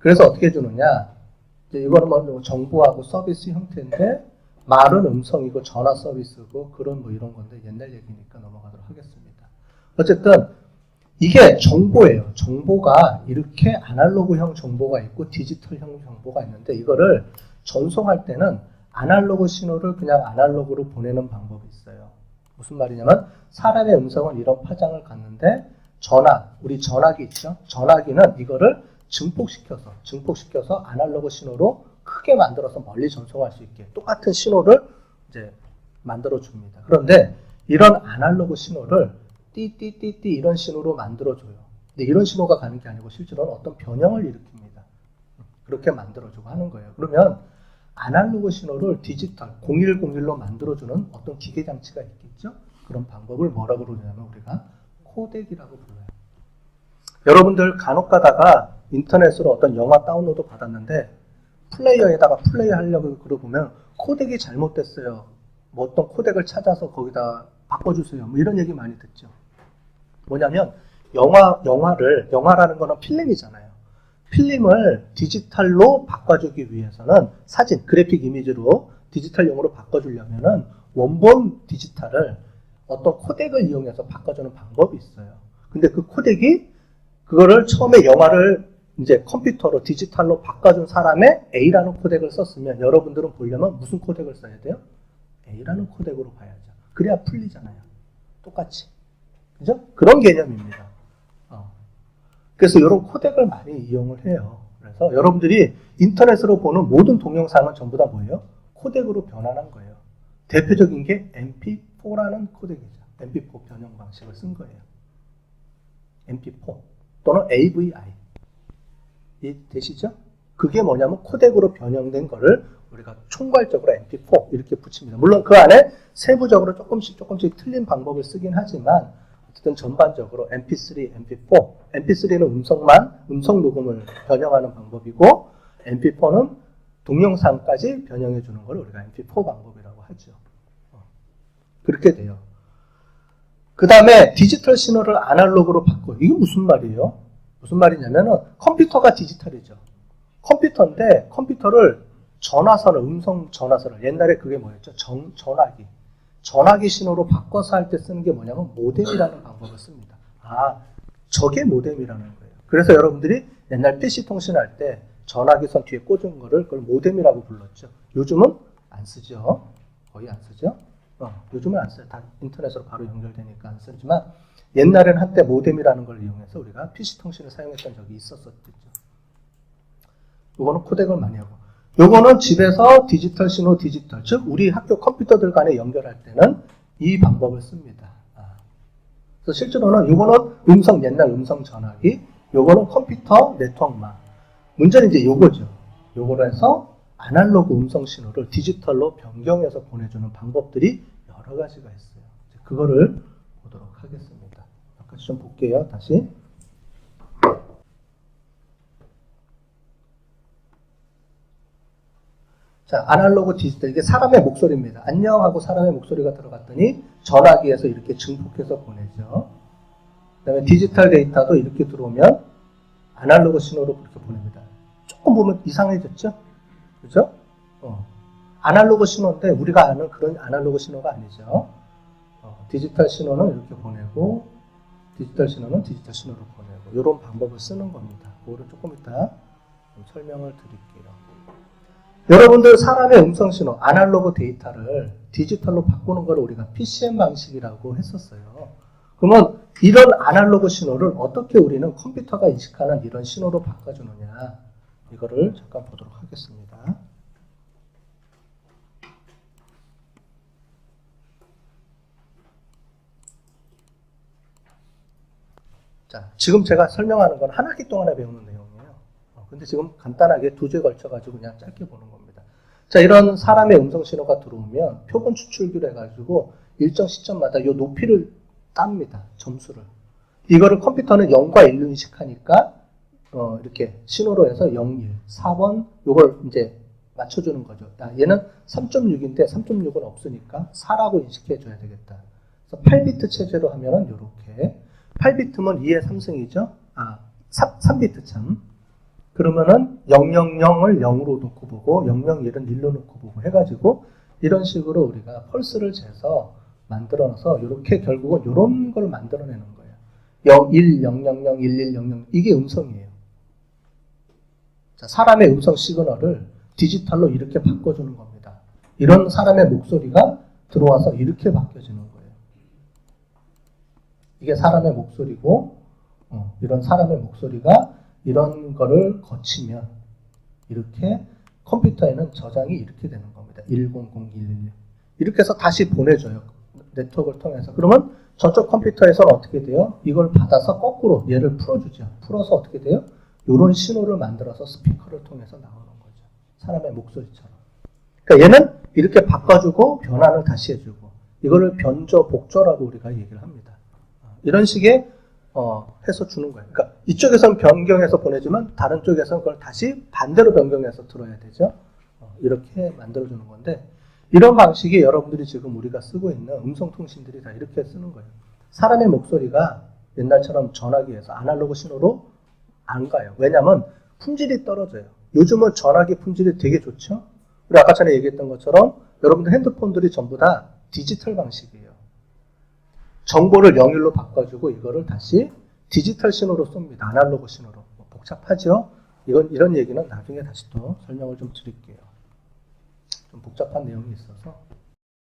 그래서 어떻게 주느냐? 이거는 뭐 정보하고 서비스 형태인데 말은 음성이고 전화 서비스고 그런 뭐 이런 건데 옛날 얘기니까 넘어가도록 하겠습니다. 어쨌든 이게 정보예요. 정보가 이렇게 아날로그형 정보가 있고 디지털형 정보가 있는데 이거를 전송할 때는 아날로그 신호를 그냥 아날로그로 보내는 방법이 있어요. 무슨 말이냐면 사람의 음성은 이런 파장을 갖는데 우리 전화기 있죠? 전화기는 이거를 증폭시켜서 아날로그 신호로 크게 만들어서 멀리 전송할 수 있게 똑같은 신호를 이제 만들어 줍니다. 그런데 이런 아날로그 신호를 띠띠띠띠 이런 신호로 만들어 줘요. 근데 이런 신호가 가는 게 아니고 실제로는 어떤 변형을 일으킵니다. 그렇게 만들어 주고 하는 거예요. 그러면 아날로그 신호를 디지털 0101로 만들어 주는 어떤 기계 장치가 있겠죠? 그런 방법을 뭐라고 그러냐면 우리가 코덱이라고 불러요. 여러분들 간혹 가다가 인터넷으로 어떤 영화 다운로드 받았는데 플레이어에다가 플레이하려고 그러보면 코덱이 잘못됐어요. 뭐 어떤 코덱을 찾아서 거기다 바꿔주세요. 뭐 이런 얘기 많이 듣죠. 뭐냐면 영화라는 거는 필름이잖아요. 필름을 디지털로 바꿔주기 위해서는 사진, 그래픽 이미지로 디지털용으로 바꿔주려면은 원본 디지털을 어떤 코덱을 이용해서 바꿔주는 방법이 있어요. 근데 그 코덱이 그거를 처음에 영화를 이제 컴퓨터로 디지털로 바꿔준 사람의 A라는 코덱을 썼으면 여러분들은 보려면 무슨 코덱을 써야 돼요? A라는 코덱으로 봐야죠. 그래야 풀리잖아요. 똑같이. 그죠? 그런 개념입니다. 그래서 이런 코덱을 많이 이용을 해요. 그래서 여러분들이 인터넷으로 보는 모든 동영상은 전부 다 뭐예요? 코덱으로 변환한 거예요. 대표적인 게 MP4라는 코덱이죠. MP4 변형 방식을 쓴 거예요. MP4 또는 AVI. 이해되시죠? 그게 뭐냐면 코덱으로 변형된 거를 우리가 총괄적으로 MP4 이렇게 붙입니다. 물론 그 안에 세부적으로 조금씩 틀린 방법을 쓰긴 하지만 어쨌든 전반적으로 MP3, MP4, MP3는 음성 녹음을 변형하는 방법이고 MP4는 동영상까지 변형해 주는 걸 우리가 MP4 방법이라고 하죠. 그렇게 돼요. 그 다음에 디지털 신호를 아날로그로 바꿔. 이게 무슨 말이에요? 무슨 말이냐면은 컴퓨터가 디지털이죠. 컴퓨터인데 컴퓨터를 음성 전화선을 옛날에 그게 뭐였죠? 전화기 신호로 바꿔서 할 때 쓰는 게 뭐냐면 모뎀이라는 방법을 씁니다. 저게 모뎀이라는 거예요. 그래서 여러분들이 옛날 PC 통신할 때 전화기선 뒤에 꽂은 거를 그걸 모뎀이라고 불렀죠. 요즘은 안 쓰죠. 거의 안 쓰죠. 요즘은 안 써요. 다 인터넷으로 바로 연결되니까 안 쓰지만 옛날에는 한때 모뎀이라는 걸 이용해서 우리가 PC 통신을 사용했던 적이 있었었죠. 이거는 코덱을 많이 하고 요거는 집에서 디지털 신호 즉 우리 학교 컴퓨터들 간에 연결할 때는 이 방법을 씁니다. 그래서 실제로는 요거는 옛날 음성 전화기, 요거는 컴퓨터 네트워크망. 문제는 이제 요거죠. 요거로 해서 아날로그 음성 신호를 디지털로 변경해서 보내주는 방법들이 여러 가지가 있어요. 그거를 보도록 하겠습니다. 같이 좀 볼게요. 다시. 자, 아날로그 디지털. 이게 사람의 목소리입니다. 안녕 하고 사람의 목소리가 들어갔더니 전화기에서 이렇게 증폭해서 보내죠. 그 다음에 디지털 데이터도 이렇게 들어오면 아날로그 신호로 그렇게 보냅니다. 조금 보면 이상해졌죠? 그죠? 아날로그 신호인데 우리가 아는 그런 아날로그 신호가 아니죠. 디지털 신호는 이렇게 보내고 디지털 신호는 디지털 신호로 보내고 이런 방법을 쓰는 겁니다. 그거를 조금 이따 좀 설명을 드릴게요. 여러분들 사람의 음성 신호, 아날로그 데이터를 디지털로 바꾸는 걸 우리가 PCM 방식이라고 했었어요. 그러면 이런 아날로그 신호를 어떻게 우리는 컴퓨터가 인식하는 이런 신호로 바꿔주느냐, 이거를 잠깐 보도록 하겠습니다. 자, 지금 제가 설명하는 건 한 학기 동안에 배우는 내용이에요. 근데 지금 간단하게 두 주에 걸쳐가지고 그냥 짧게 보는 겁니다. 자, 이런 사람의 음성 신호가 들어오면 표본 추출기로 해가지고 일정 시점마다 이 높이를 땁니다. 점수를. 이거를 컴퓨터는 0과 1로 인식하니까 이렇게 신호로 해서 0, 1, 4번 요걸 이제 맞춰주는 거죠. 얘는 3.6인데 3.6은 없으니까 4라고 인식해줘야 되겠다. 그래서 8비트 체제로 하면은 요렇게 8비트면 2의 3승이죠. 3비트 참. 그러면은 000을 0으로 놓고 보고 001은 1로 놓고 보고 해가지고 이런 식으로 우리가 펄스를 재서 만들어서 이렇게 결국은 이런 걸 만들어내는 거예요. 01, 000, 11, 00 이게 음성이에요. 자, 사람의 음성 시그널을 디지털로 이렇게 바꿔주는 겁니다. 이런 사람의 목소리가 들어와서 이렇게 바뀌어지는 거예요. 이게 사람의 목소리고 이런 사람의 목소리가 이런 거를 거치면 이렇게 컴퓨터에는 저장이 이렇게 되는 겁니다. 100111 이렇게 해서 다시 보내줘요. 네트워크를 통해서. 그러면 저쪽 컴퓨터에서는 어떻게 돼요? 이걸 받아서 거꾸로 얘를 풀어주죠. 풀어서 어떻게 돼요? 이런 신호를 만들어서 스피커를 통해서 나오는 거죠. 사람의 목소리처럼. 그러니까 얘는 이렇게 바꿔주고 변환을 다시 해주고 이거를 변조, 복조라고 우리가 얘기를 합니다. 이런 식의 해서 주는 거예요. 그러니까 이쪽에서는 변경해서 보내주면 다른 쪽에서는 그걸 다시 반대로 변경해서 들어야 되죠. 이렇게 만들어주는 건데 이런 방식이 여러분들이 지금 우리가 쓰고 있는 음성통신들이 다 이렇게 쓰는 거예요. 사람의 목소리가 옛날처럼 전화기에서 아날로그 신호로 안 가요. 왜냐하면 품질이 떨어져요. 요즘은 전화기 품질이 되게 좋죠. 우리 아까 전에 얘기했던 것처럼 여러분들 핸드폰들이 전부 다 디지털 방식이에요. 정보를 01로 바꿔주고 이거를 다시 디지털 신호로 쏩니다. 아날로그 신호로. 복잡하죠? 이런 얘기는 나중에 다시 또 설명을 좀 드릴게요. 좀 복잡한 내용이 있어서.